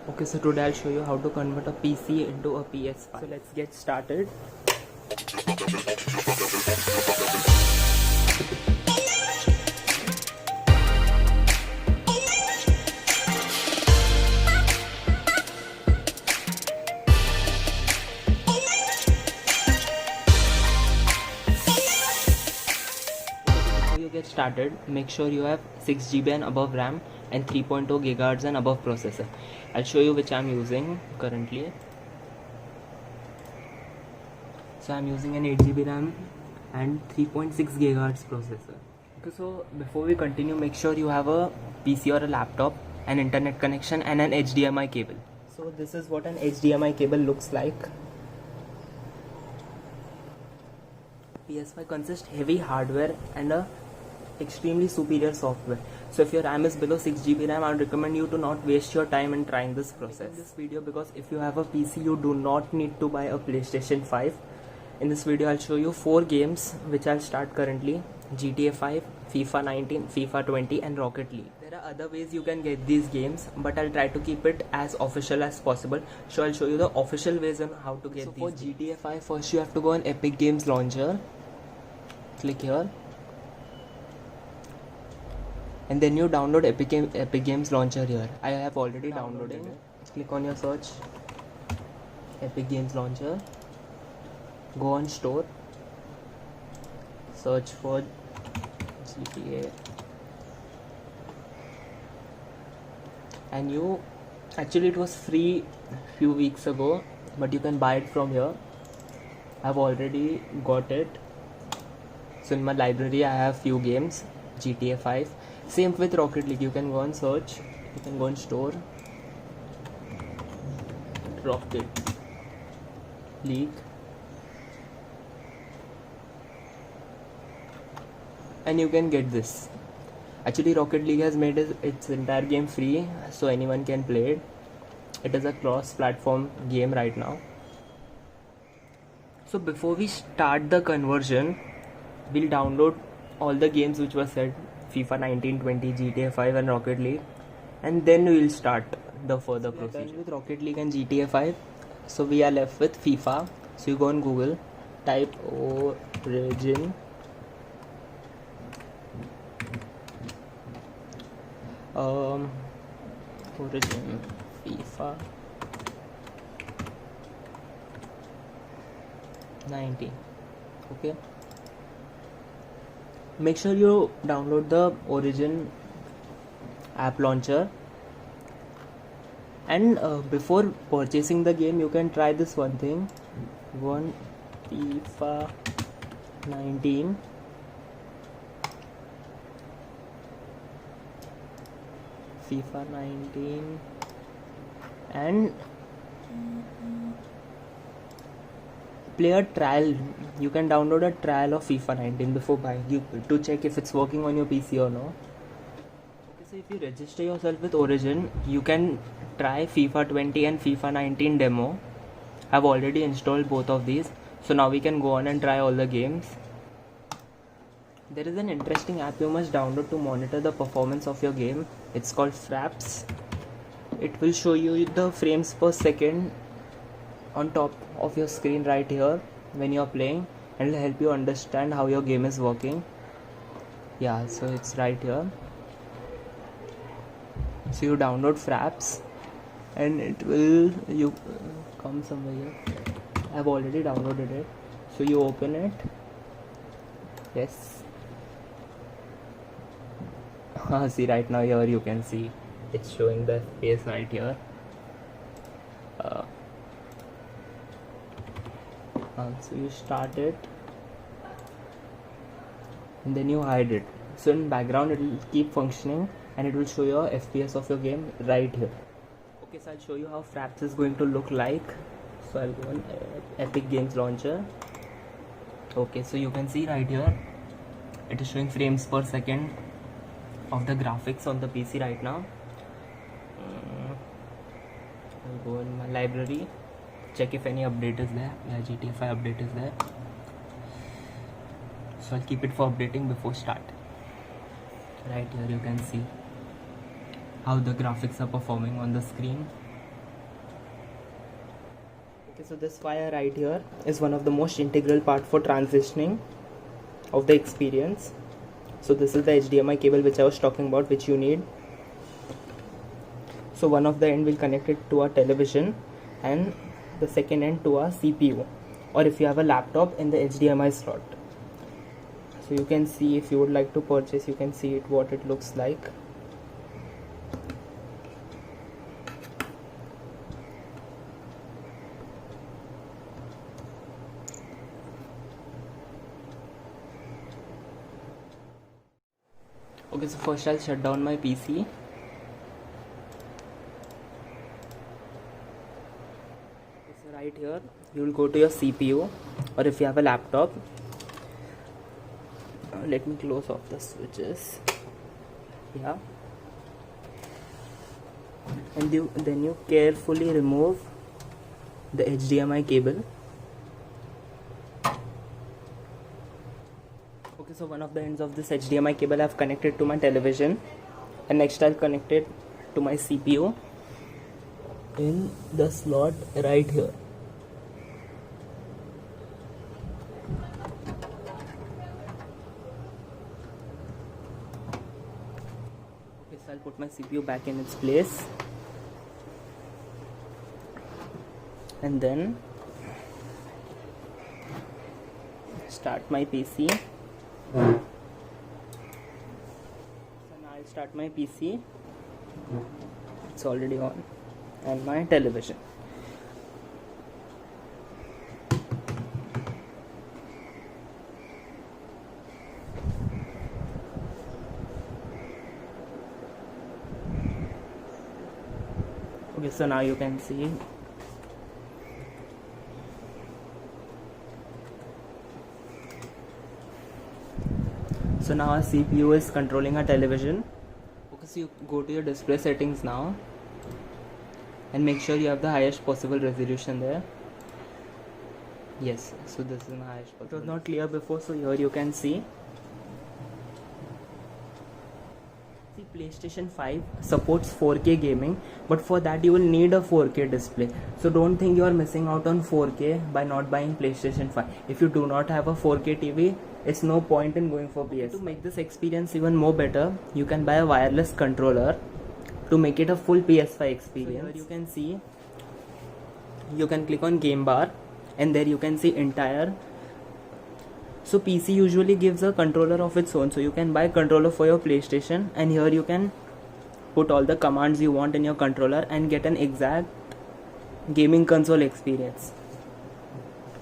Okay, so today I'll show you how to convert a PC into a PS5. So let's get started. Before you get started, make sure you have 6 GB and above RAM and 3.0 GHz and above processor. I'll show you which I'm using currently. So I'm using an 8 GB RAM and 3.6 GHz processor. Okay, so before we continue, make sure you have a PC or a laptop, an internet connection and an HDMI cable. So this is what an HDMI cable looks like. PS5 consists heavy hardware and a extremely superior software. So if your RAM is below 6 GB RAM, I would recommend you to not waste your time in trying this process. In this video, because if you have a PC, you do not need to buy a PlayStation 5. In this video, I'll show you 4 games which I'll start currently: GTA 5, FIFA 19, FIFA 20 and Rocket League. There are other ways you can get these games, but I'll try to keep it as official as possible. So I'll show you the official ways on how to get these. For GTA 5, first you have to go on Epic Games Launcher. Click here. And then you download Epic Games Launcher here. I have already downloaded it. Click on your search, Epic Games Launcher. Go on store. Search for GTA. And actually it was free few weeks ago, but you can buy it from here. I've already got it. So in my library I have few games, GTA 5. Same with Rocket League. You can go on search, you can go on store, Rocket League, and you can get this. Actually Rocket League has made its entire game free, so anyone can play it. It is a cross-platform game right now. So before we start the conversion, we'll download all the games which were said: FIFA 19, 20, GTA 5 and Rocket League, and then we'll start the further procedure. Done with Rocket League and GTA 5, so we are left with FIFA. So you go on Google, type Origin, Origin FIFA 19. Okay, make sure you download the Origin app launcher, and before purchasing the game you can try this one thing. Go on FIFA 19, and play a trial. You can download a trial of FIFA 19 before buying, to check if it's working on your PC or no. Okay, so if you register yourself with Origin, you can try FIFA 20 and FIFA 19 demo. I've already installed both of these, so now we can go on and try all the games. There is an interesting app you must download to monitor the performance of your game. It's called Fraps. It will show you the frames per second on top of your screen right here when you're playing, and it will help you understand how your game is working. Yeah, so it's right here. So you download Fraps and it will come somewhere here. I've already downloaded it. So you open it. Yes. See, right now here you can see it's showing the FPS right here. So you start it and then you hide it. So in background it will keep functioning and it will show your FPS of your game right here. Okay, so I'll show you how Fraps is going to look like. So I'll go on Epic Games Launcher. Okay, so you can see right here it is showing frames per second of the graphics on the PC right now. I'll go in my library, check if any update is there. Yeah, GTA 5 update is there. So I'll keep it for updating before start. Right here you can see how the graphics are performing on the screen. Okay, so this wire right here is one of the most integral part for transitioning of the experience. So this is the HDMI cable which I was talking about, which you need. So one of the end will connect it to our television and the second end to our CPU, or if you have a laptop, in the HDMI slot. So you can see, if you would like to purchase, you can see it, what it looks like. Okay, so first I'll shut down my PC. So right here you will go to your CPU, or if you have a laptop, let me close off the switches. Yeah, and then you carefully remove the HDMI cable. Okay, so one of the ends of this HDMI cable I have connected to my television, and next I'll connect it to my CPU in the slot right here. Okay, so I'll put my CPU back in its place, and then start my PC. So now I'll start my PC. It's already on, and my television. Okay, so now you can see. So now our CPU is controlling our television. Okay, so you go to your display settings now and make sure you have the highest possible resolution there. Yes, so this is my highest possible. It was not clear before, so here you can see. See, PlayStation 5 supports 4K gaming, but for that you will need a 4K display. So don't think you are missing out on 4K by not buying PlayStation 5. If you do not have a 4K TV, it's no point in going for PS. To make this experience even more better, you can buy a wireless controller to make it a full PS5 experience. So here you can see, you can click on game bar, and there you can see entire. So PC usually gives a controller of its own, so you can buy a controller for your PlayStation, and here you can put all the commands you want in your controller and get an exact gaming console experience.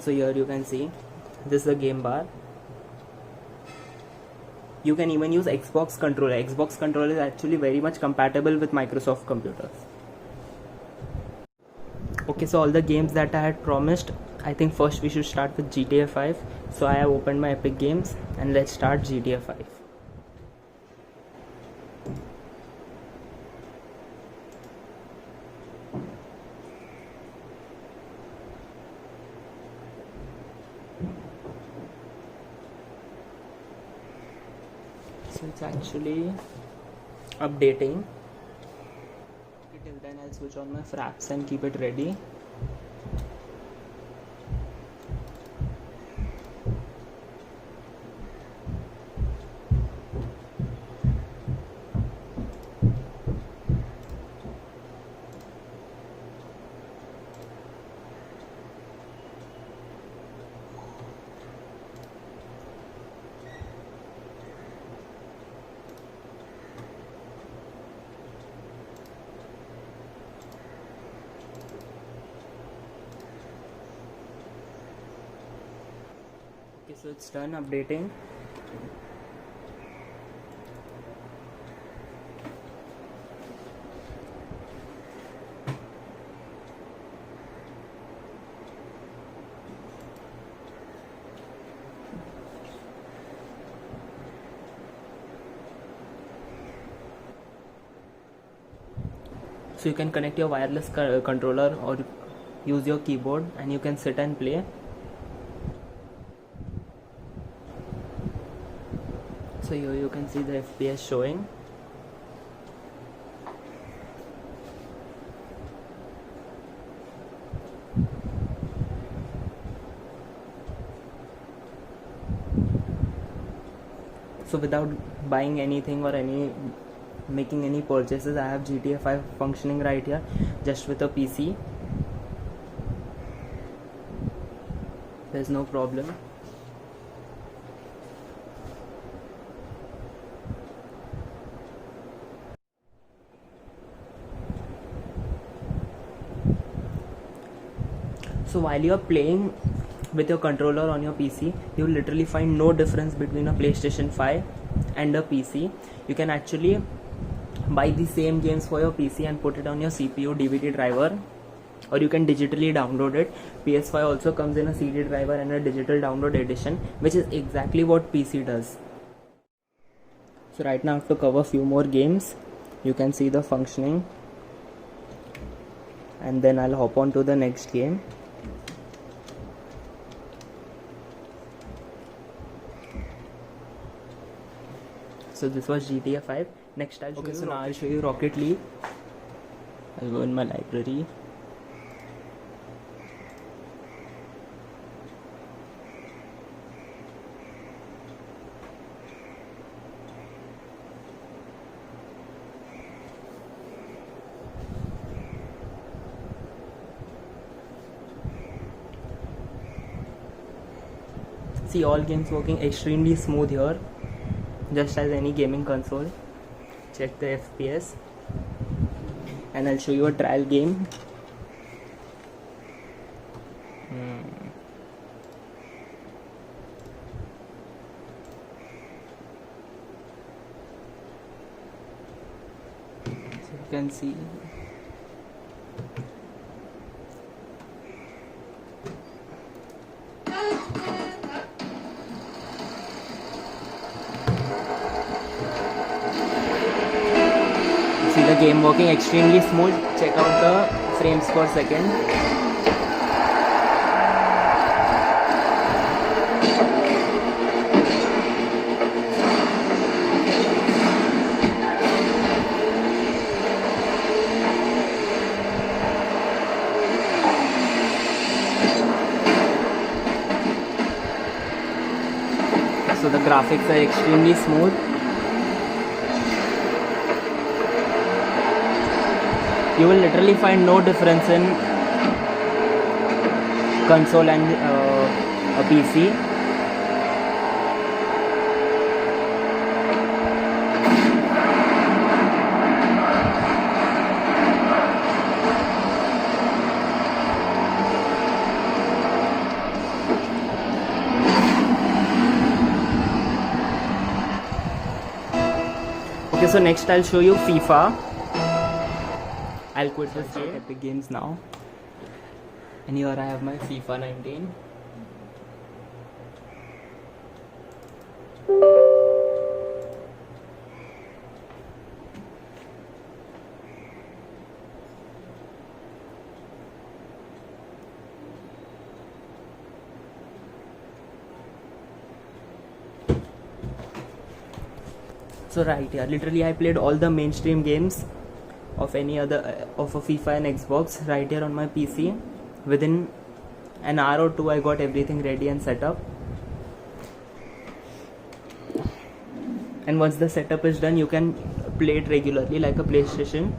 So here you can see, this is the game bar. You can even use Xbox controller. Xbox controller is actually very much compatible with Microsoft computers. Okay, so all the games that I had promised, I think first we should start with GTA 5. So I have opened my Epic Games, and let's start GTA 5. So it's actually updating. Okay, till then I'll switch on my fraps and keep it ready. Okay, so it's done updating. So you can connect your wireless controller or use your keyboard, and you can sit and play. So here you can see the FPS showing. So without buying anything or making any purchases, I have GTA 5 functioning right here just with a PC. There's no problem. So while you are playing with your controller on your PC, you will literally find no difference between a PlayStation 5 and a PC. You can actually buy the same games for your PC and put it on your CPU DVD driver, or you can digitally download it. PS5 also comes in a CD driver and a digital download edition, which is exactly what PC does. So right now I have to cover a few more games. You can see the functioning, and then I'll hop on to the next game. So this was GTA 5. Next I'll show you. So now I'll show you Rocket League. I'll go in my library. See, all games working extremely smooth here, just as any gaming console. Check the FPS, and I'll show you a trial game. So you can see. See the game working extremely smooth. Check out the frames per second. So the graphics are extremely smooth. You will literally find no difference in console and a PC. Okay, so next I'll show you FIFA. I'll quit this game. Epic Games now. And here I have my FIFA 19. So right here, literally I played all the mainstream games of any other of a FIFA and Xbox right here on my PC. Within an hour or two I got everything ready and set up. And once the setup is done, you can play it regularly like a PlayStation.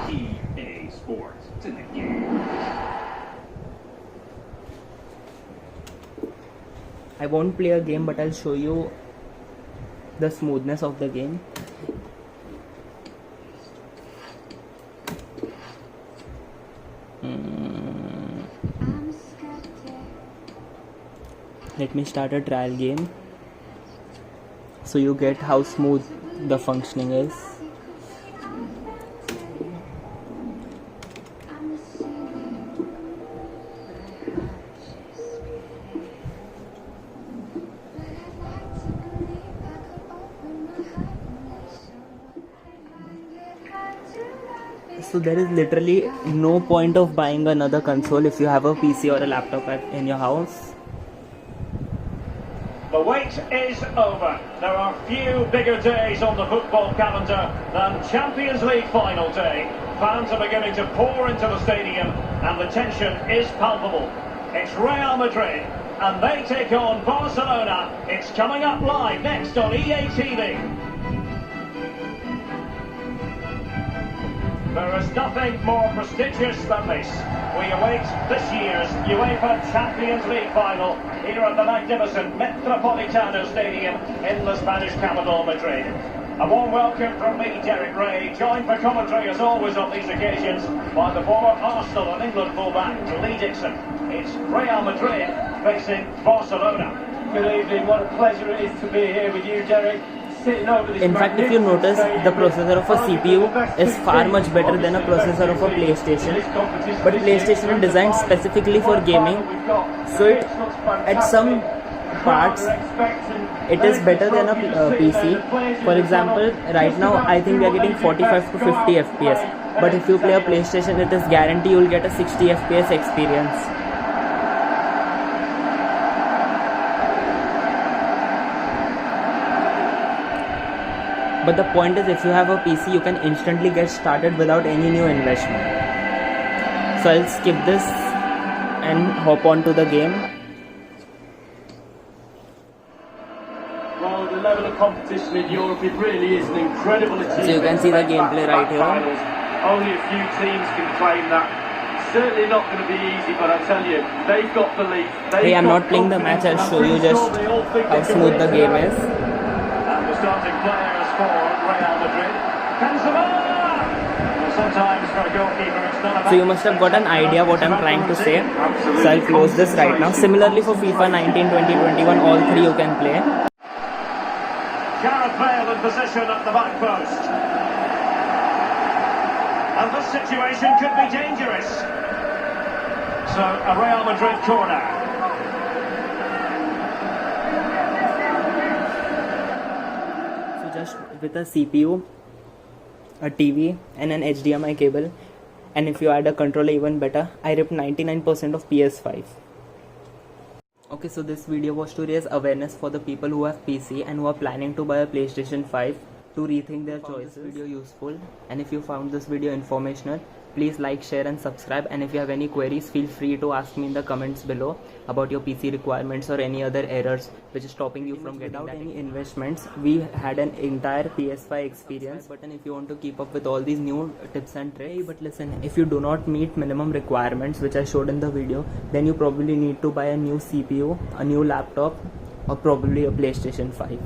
EA Sports, it's in the game. I won't play a game, but I'll show you the smoothness of the game. Let me start a trial game so you get how smooth the functioning is. So there is literally no point of buying another console if you have a PC or a laptop in your house. The wait is over. There are few bigger days on the football calendar than Champions League final day. Fans are beginning to pour into the stadium and the tension is palpable. It's Real Madrid and they take on Barcelona. It's coming up live next on EA TV. There is nothing more prestigious than this. We await this year's UEFA Champions League final here at the magnificent Metropolitano Stadium in the Spanish capital, Madrid. A warm welcome from me, Derek Ray, joined for commentary as always on these occasions by the former Arsenal and England fullback Lee Dixon. It's Real Madrid facing Barcelona. Good evening, what a pleasure it is to be here with you, Derek. In fact, if you notice, the processor of a CPU is far much better than a processor of a PlayStation. But PlayStation is designed specifically for gaming, so at some parts it is better than a PC. For example, right now I think we are getting 45 to 50 FPS. But if you play a PlayStation, it is guaranteed you will get a 60 FPS experience. But the point is, if you have a PC, you can instantly get started without any new investment. So I'll skip this and hop on to the game. Well, the level of competition in Europe, it really is an incredible achievement. So you can see the gameplay right here. Finals. Only a few teams can claim that. Certainly not going to be easy, but I tell you, they've got belief. Hey, I'm not playing the match, I'll show you just how smooth the game is. And the starting players for Real Madrid. Benzema! Well, sometimes for a goalkeeper it's not about... So you must have got an idea what I'm trying to say. So I'll close this right now. Similarly for FIFA 19, 20, 21, all three you can play. Gareth Bale in position at the back post. And this situation could be dangerous. So a Real Madrid corner. Just with a CPU, a TV and an HDMI cable, and if you add a controller even better, I ripped 99% of PS5. Okay, so this video was to raise awareness for the people who have PC and who are planning to buy a PlayStation 5 to rethink their choices. This video useful, and if you found this video informational, please like, share and subscribe. And if you have any queries, feel free to ask me in the comments below about your PC requirements or any other errors which is stopping you from getting without any investments. We had an entire PS5 experience button if you want to keep up with all these new tips and tricks. But listen, if you do not meet minimum requirements which I showed in the video, then you probably need to buy a new CPU, a new laptop, or probably a PlayStation 5.